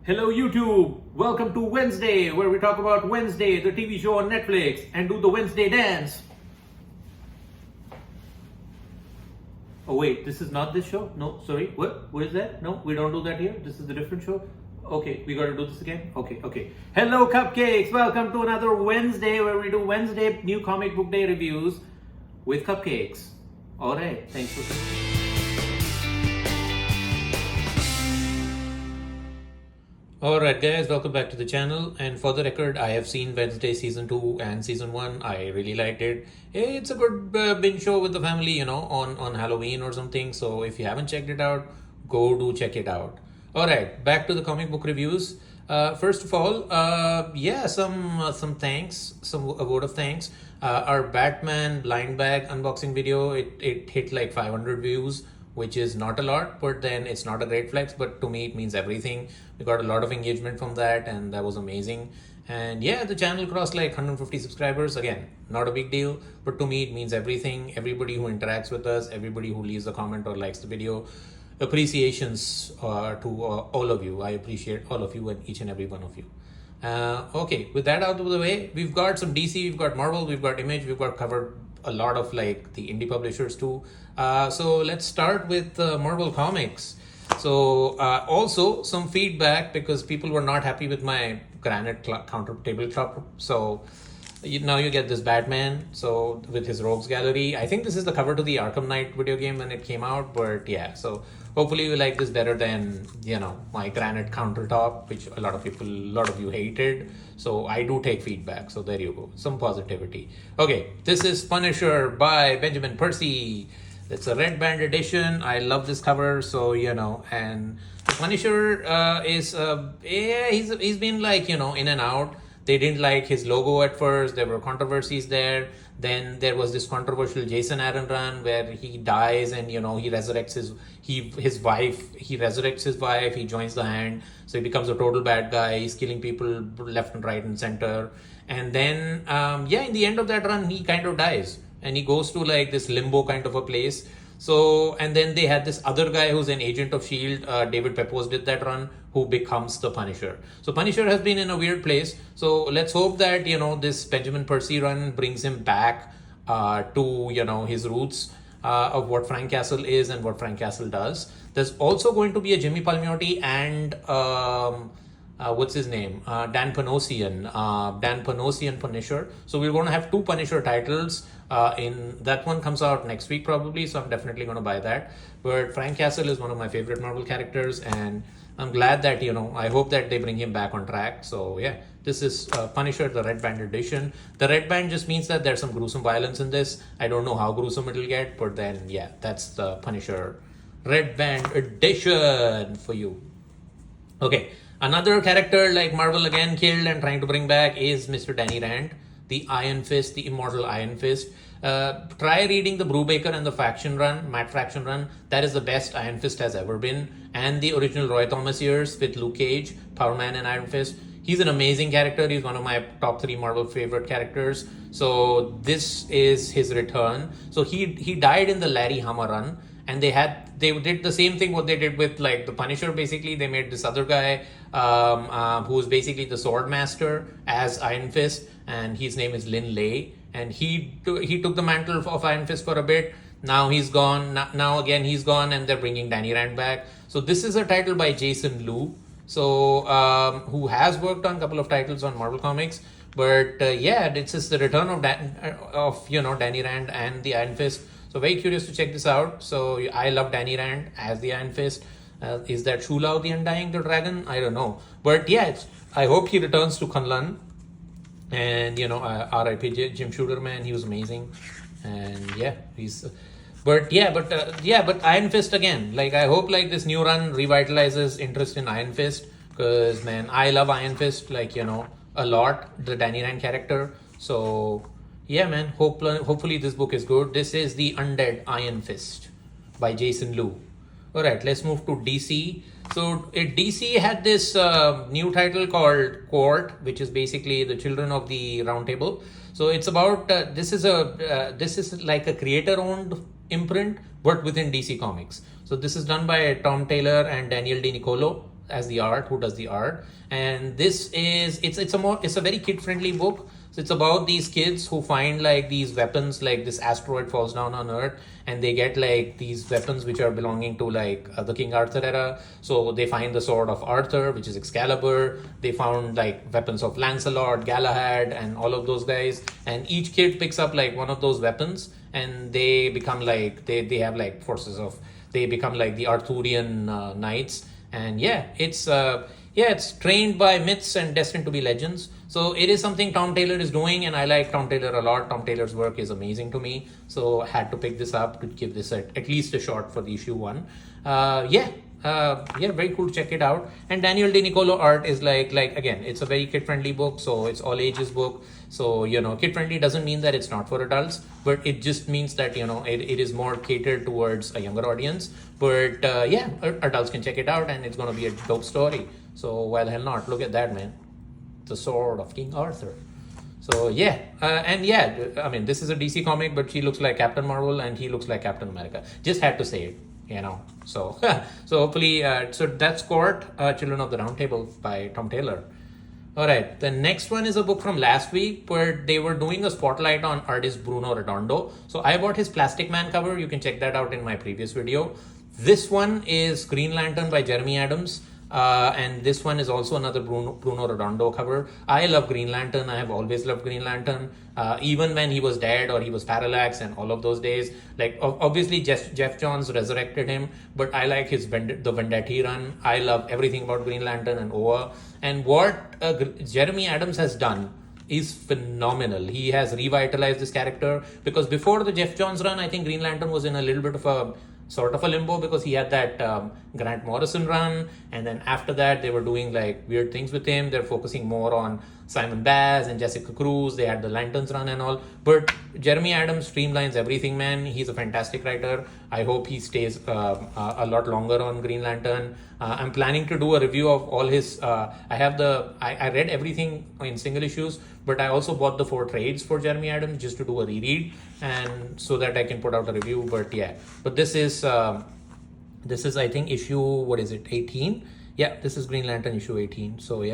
Hello YouTube! Welcome to Wednesday, where we talk about Wednesday, the TV show on Netflix, and do the Wednesday dance. Oh wait, this is not this show? No, sorry, what? What is that? No, we don't do that here. This is a different show. Okay, we gotta do this again? Okay. Hello Cupcakes! Welcome to another Wednesday, where we do Wednesday new comic book day reviews with Cupcakes. Alright, thanks for Alright guys, welcome back to the channel, and for the record, I have seen Wednesday season 2 and season 1. I really liked it. It's a good binge show with the family, on Halloween or something. So if you haven't checked it out, go do check it out. Alright, back to the comic book reviews. First of all, some thanks, a word of thanks. Our Batman blind bag unboxing video, it hit like 500 views, which is not a lot, but then it's not a great flex, but to me it means everything. We got a lot of engagement from that, and that was amazing. And yeah, the channel crossed like 150 subscribers. Again, not a big deal, but to me it means everything. Everybody who interacts with us, everybody who leaves a comment or likes the video, appreciations to all of you. I appreciate all of you and each and every one of you. Okay, with that out of the way, we've got some DC, we've got Marvel, we've got Image, we've got covered a lot of like the indie publishers too. So let's start with Marvel Comics. So also some feedback, because people were not happy with my granite counter tabletop. So now you get this Batman, so with his Rogues Gallery. I think this is the cover to the Arkham Knight video game when it came out, but yeah, so hopefully you like this better than, my granite countertop, which a lot of you hated. So I do take feedback, so there you go, some positivity. Okay, this is Punisher by Benjamin Percy. It's a red band edition. I love this cover, so and the Punisher he's been like, in and out. They didn't like his logo at first. There were controversies there. Then there was this controversial Jason Aaron run where he dies and, he resurrects his wife. He resurrects his wife. He joins the Hand. So he becomes a total bad guy. He's killing people left and right and center. And then, in the end of that run, he kind of dies. And he goes to like this limbo kind of a place. So, and then they had this other guy who's an agent of S.H.I.E.L.D., David Pepose did that run, who becomes the Punisher. So Punisher has been in a weird place. So let's hope that, this Benjamin Percy run brings him back to, his roots of what Frank Castle is and what Frank Castle does. There's also going to be a Jimmy Palmiotti and what's his name? Dan Panosian Punisher. So we're going to have two Punisher titles. In that one comes out next week probably, so I'm definitely going to buy that. But Frank Castle is one of my favorite Marvel characters, and I'm glad that, I hope that they bring him back on track. So yeah, this is Punisher, the Red Band edition. The Red Band just means that there's some gruesome violence in this. I don't know how gruesome it'll get, but then yeah, that's the Punisher Red Band edition for you. Okay, another character like Marvel again killed and trying to bring back is Mr. Danny Rand, the Iron Fist, the immortal Iron Fist. Try reading the Brubaker and the Matt Fraction run. That is the best Iron Fist has ever been. And the original Roy Thomas years with Luke Cage, Power Man and Iron Fist. He's an amazing character. He's one of my top 3 Marvel favorite characters. So this is his return. So he died in the Larry Hama run. And they did the same thing what they did with like the Punisher. Basically, they made this other guy who's basically the Sword Master as Iron Fist, and his name is Lin Lei. And he took the mantle of Iron Fist for a bit. Now he's gone. Now again he's gone, and they're bringing Danny Rand back. So this is a title by Jason Liu, so who has worked on a couple of titles on Marvel Comics. But this is the return of Danny Rand and the Iron Fist. So very curious to check this out. So I love Danny Rand as the Iron Fist. Is that Shulao the Undying, the dragon? I don't know. But yeah, I hope he returns to Kunlun. And R.I.P. Jim Shooter, man, he was amazing. And yeah, but Iron Fist again. Like I hope like this new run revitalizes interest in Iron Fist, because man, I love Iron Fist like a lot, the Danny Rand character. So yeah, man, hopefully this book is good. This is The Undead Iron Fist by Jason Liu. Alright, let's move to DC. So DC had this new title called Court, which is basically the Children of the Round Table. So it's about, this is like a creator-owned imprint, but within DC Comics. So this is done by Tom Taylor and Daniel DiNiccolo. as the art, who does the art. And this is it's a very kid friendly book. So it's about these kids who find like these weapons, like this asteroid falls down on Earth, and they get like these weapons which are belonging to like the King Arthur era. So they find the sword of Arthur, which is Excalibur. They found like weapons of Lancelot, Galahad, and all of those guys. And each kid picks up like one of those weapons, and they become like they have like forces of they become like the Arthurian knights. And it's trained by myths and destined to be legends. So it is something Tom Taylor is doing, and I like Tom Taylor a lot. Tom Taylor's work is amazing to me. So I had to pick this up to give this at least a shot for the issue one. Very cool. Check it out. And Daniel De Nicolo art is like again, it's a very kid friendly book. So it's all ages book. So kid friendly doesn't mean that it's not for adults, but it just means that it is more catered towards a younger audience. But adults can check it out, and it's gonna be a dope story. So why the hell not? Look at that, man. The sword of King Arthur. So I mean, this is a DC comic, but she looks like Captain Marvel and he looks like Captain America. Just had to say it, So so hopefully, so that's Court, Children of the Round Table by Tom Taylor. All right, the next one is a book from last week where they were doing a spotlight on artist Bruno Redondo. So I bought his Plastic Man cover. You can check that out in my previous video. This one is Green Lantern by Jeremy Adams. And this one is also another Bruno Redondo cover. I love Green Lantern. I have always loved Green Lantern. Even when he was dead or he was Parallax and all of those days. Like, obviously, Jeff Johns resurrected him, but I like the Vendetti run. I love everything about Green Lantern and OA. And what Jeremy Adams has done is phenomenal. He has revitalized this character, because before the Jeff Johns run, I think Green Lantern was in a little bit of a sort of a limbo, because he had that Grant Morrison run, and then after that they were doing like weird things with him. They're focusing more on Simon Baz and Jessica Cruz. They had the Lanterns run and all, but Jeremy Adams streamlines everything, man. He's a fantastic writer. I hope he stays a lot longer on Green Lantern. I'm planning to do a review of all his I read everything in single issues, but I also bought the 4 trades for Jeremy Adams just to do a reread, and so that I can put out a review. But this is I think issue 18. This is Green Lantern issue 18. So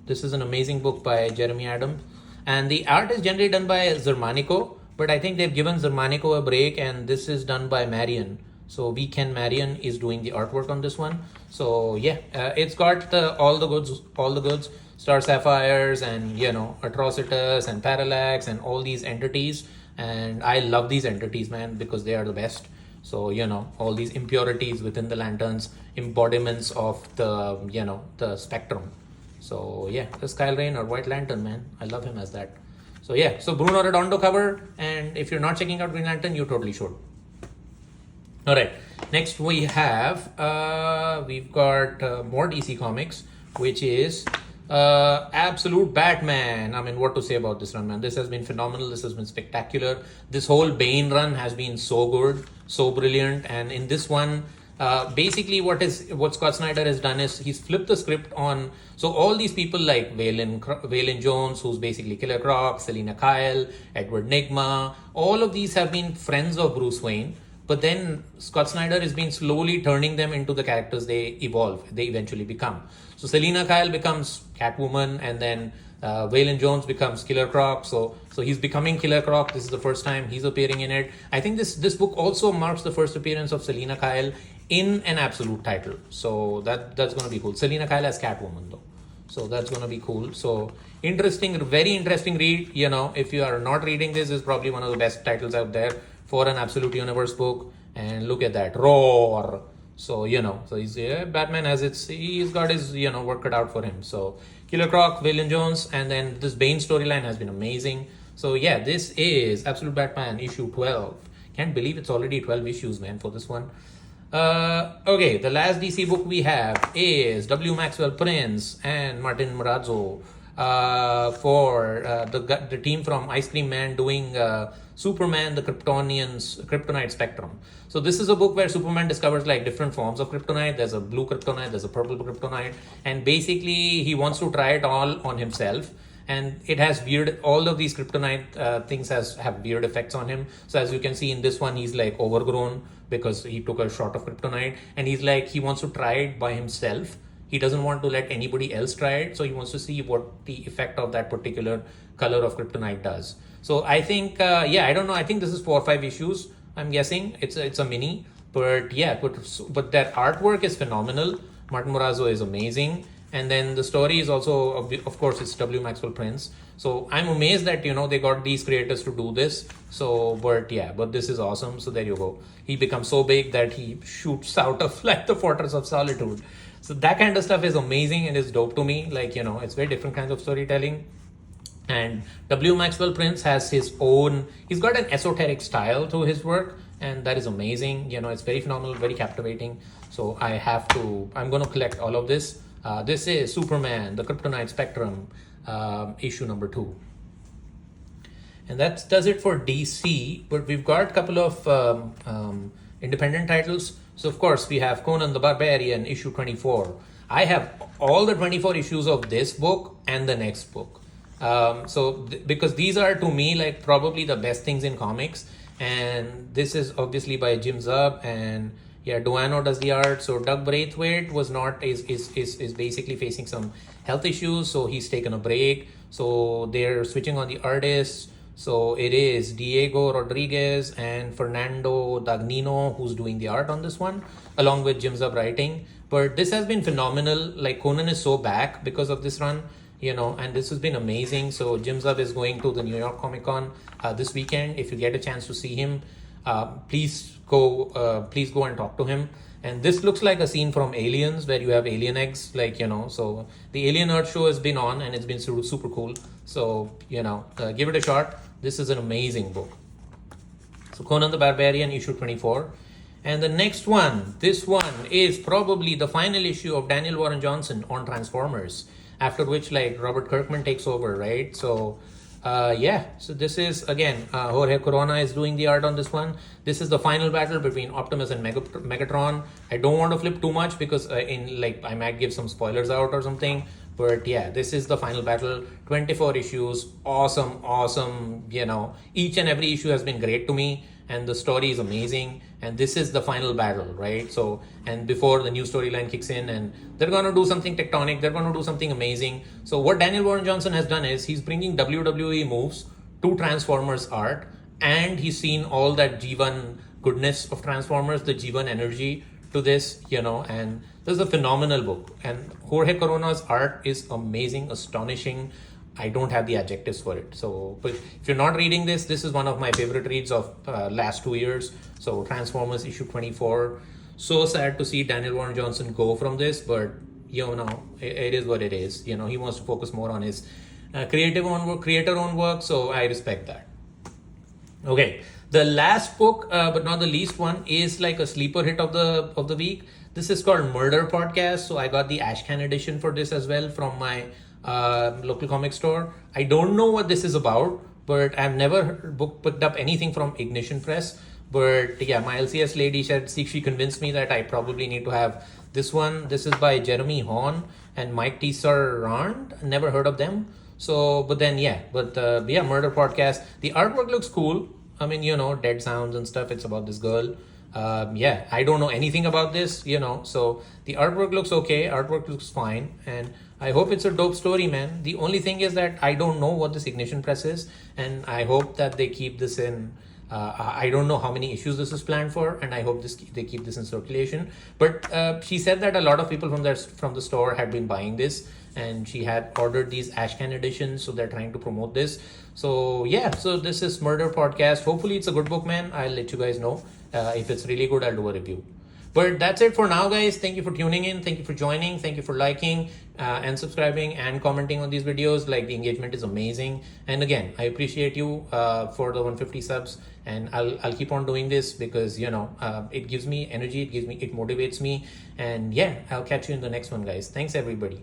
this is an amazing book by Jeremy Adams, and the art is generally done by Zermanico, but I think they've given Zermanico a break, and this is done by Marion. So Ken Marion is doing the artwork on this one. So it's got all the goods, Star Sapphires and Atrocitus and Parallax and all these entities, and I love these entities, man, because they are the best. So all these impurities within the lanterns, embodiments of the spectrum. So the Kyle Rayner, White Lantern, man, I love him as that. So Bruno Redondo cover, and if you're not checking out Green Lantern, you totally should. All right, next we've got more DC Comics, which is Absolute Batman. I mean, what to say about this run, man? This has been phenomenal. This has been spectacular. This whole Bane run has been so good, so brilliant. And in this one, basically what Scott Snyder has done is he's flipped the script on. So all these people like Waylon Jones, who's basically Killer Croc, Selina Kyle, Edward Nygma, all of these have been friends of Bruce Wayne. But then Scott Snyder has been slowly turning them into the characters they eventually become. So Selina Kyle becomes Catwoman, and then Waylon Jones becomes Killer Croc. So he's becoming Killer Croc. This is the first time he's appearing in it. I think this book also marks the first appearance of Selina Kyle in an Absolute title. So that's going to be cool. Selina Kyle as Catwoman, though. So that's going to be cool. So interesting, very interesting read. If you are not reading this, is probably one of the best titles out there for an Absolute Universe book. And look at that, Roar. So so he's Batman he's got his work cut out for him. So Killer Croc, Waylon Jones, and then this Bane storyline has been amazing. So this is Absolute Batman issue 12. Can't believe it's already 12 issues, man, for this one. Okay, the last DC book we have is W. Maxwell Prince and Martin Marazzo for the team from Ice Cream Man doing Superman, the Kryptonite Spectrum. So this is a book where Superman discovers like different forms of kryptonite. There's a blue kryptonite, there's a purple kryptonite, and basically he wants to try it all on himself. And it has all of these kryptonite things have weird effects on him. So as you can see in this one, he's like overgrown because he took a shot of kryptonite, and he wants to try it by himself. He doesn't want to let anybody else try it, so he wants to see what the effect of that particular color of kryptonite does. So I think, I don't know. I think this is 4 or 5 issues. I'm guessing it's a mini, but yeah, but that artwork is phenomenal. Martin Morazzo is amazing, and then the story is also, of course, it's W. Maxwell Prince. So I'm amazed that they got these creators to do this. So, but this is awesome. So there you go. He becomes so big that he shoots out of like the Fortress of Solitude. So that kind of stuff is amazing and is dope to me. Like it's very different kinds of storytelling. And W. Maxwell Prince has his own, he's got an esoteric style to his work, and that is amazing. It's very phenomenal, very captivating. So I'm going to collect all of this. This is Superman, the Kryptonite Spectrum, issue number 2. And that does it for DC, but we've got a couple of independent titles. So of course we have Conan the Barbarian, issue 24. I have all the 24 issues of this book and the next book. Because these are to me like probably the best things in comics, and this is obviously by Jim Zub, and Duano does the art. So Doug Braithwaite is basically facing some health issues, so he's taken a break. So they're switching on the artists. So it is Diego Rodriguez and Fernando Dagnino who's doing the art on this one, along with Jim Zub writing. But this has been phenomenal. Like Conan is so back because of this run. And this has been amazing. So Jim Zub is going to the New York Comic Con this weekend. If you get a chance to see him, please go and talk to him. And this looks like a scene from Aliens, where you have alien eggs, so the Alien Earth show has been on and it's been super cool. So, give it a shot. This is an amazing book. So Conan the Barbarian, issue 24. And the next one, this one is probably the final issue of Daniel Warren Johnson on Transformers, after which Robert Kirkman takes over, right? So so this is again Jorge Corona is doing the art on this one. This is the final battle between Optimus and Megatron. I don't want to flip too much because I might give some spoilers out or something, but this is the final battle. 24 issues, awesome. Each and every issue has been great to me, and the story is amazing, and this is the final battle, right? So, and before the new storyline kicks in, and they're going to do something tectonic, they're going to do something amazing. So what Daniel Warren Johnson has done is he's bringing WWE moves to Transformers art, and he's seen all that G1 goodness of Transformers, the G1 energy to this, and this is a phenomenal book. And Jorge Corona's art is amazing, astonishing. I don't have the adjectives for it. So, but if you're not reading this, this is one of my favorite reads of last 2 years. So Transformers issue 24. So sad to see Daniel Warren Johnson go from this, but it is what it is. He wants to focus more on his creator-owned work. So I respect that. Okay, the last book, but not the least one, is like a sleeper hit of the week. This is called Murder Podcast. So I got the Ashcan edition for this as well from my local comic store. I don't know what this is about, but I've never picked up anything from Ignition Press. But my LCS lady said she convinced me that I probably need to have this one. This is by Jeremy Horn and Mike Tessarand. Never heard of them. So, Murder Podcast. The artwork looks cool. I mean, dead sounds and stuff. It's about this girl. I don't know anything about this, so the artwork looks okay. Artwork looks fine. And I hope it's a dope story, man. The only thing is that I don't know what this Ignition Press is. And I hope that they keep this in. I don't know how many issues this is planned for, and I hope they keep this in circulation. But she said that a lot of people from the store had been buying this, and she had ordered these Ashcan editions, so they're trying to promote this. So so this is Murder Podcast. Hopefully it's a good book, man. I'll let you guys know. If it's really good, I'll do a review. But that's it for now, guys. Thank you for tuning in. Thank you for joining. Thank you for liking and subscribing and commenting on these videos. The engagement is amazing. And again, I appreciate you for the 150 subs. And I'll keep on doing this because, it gives me energy. It motivates me. And I'll catch you in the next one, guys. Thanks, everybody.